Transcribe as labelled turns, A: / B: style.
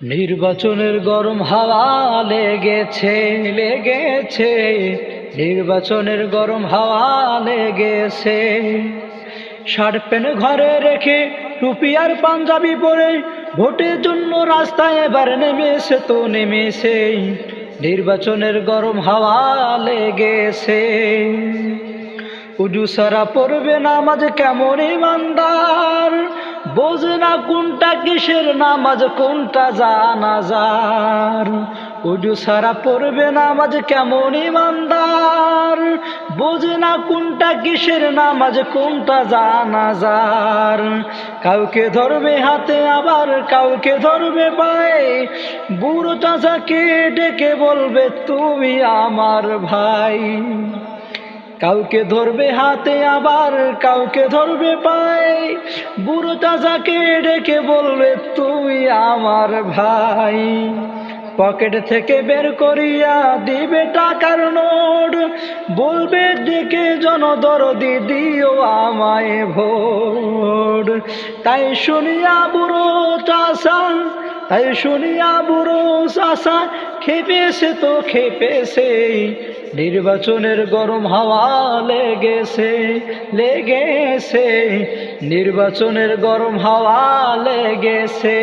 A: নির্বাচনের গরম হাওয়া লেগেছে লেগেছে, নির্বাচনের গরম হাওয়া লেগেছে। শার্ট প্যান্ট ঘরে রেখে টুপি আর পাঞ্জাবি পরে ভোটের জন্য রাস্তায় এবার নেমেছে তো নেমেছে, নির্বাচনের গরম হাওয়া লেগেছে। উজু সারা পড়বে নামাজ কেমন ইমানদার, বোঝে না কোনটা কিসের নামাজ কোনটা জানাজার। উজু সারা পড়বে নামাজ কেমন ইমানদার, বোঝে না কোনটা কিসের নামাজ কোনটা জানাজার। কাউকে ধরবে হাতে আবার কাউকে ধরবে পায়ে, বুড়ো চাচাকে ডেকে বলবে তুমি আমার ভাই। কাউকে ধরবে হাতে আবার কাউকে ধরবে পায়ে, বুড়ো চাচাকে ডেকে বলবে তুমি আমার ভাই। পকেট থেকে বের করিয়া দিবে টাকার নোট, বলবে ডেকে জনদরদি দিও আমায় ভোট। তাই শুনিয়া বুড়ো চাষা খেপেছে তো খেপেছে, নির্বাচনের গরম হাওয়া লেগেছে লেগেছে, নির্বাচনের গরম হাওয়া লেগেছে।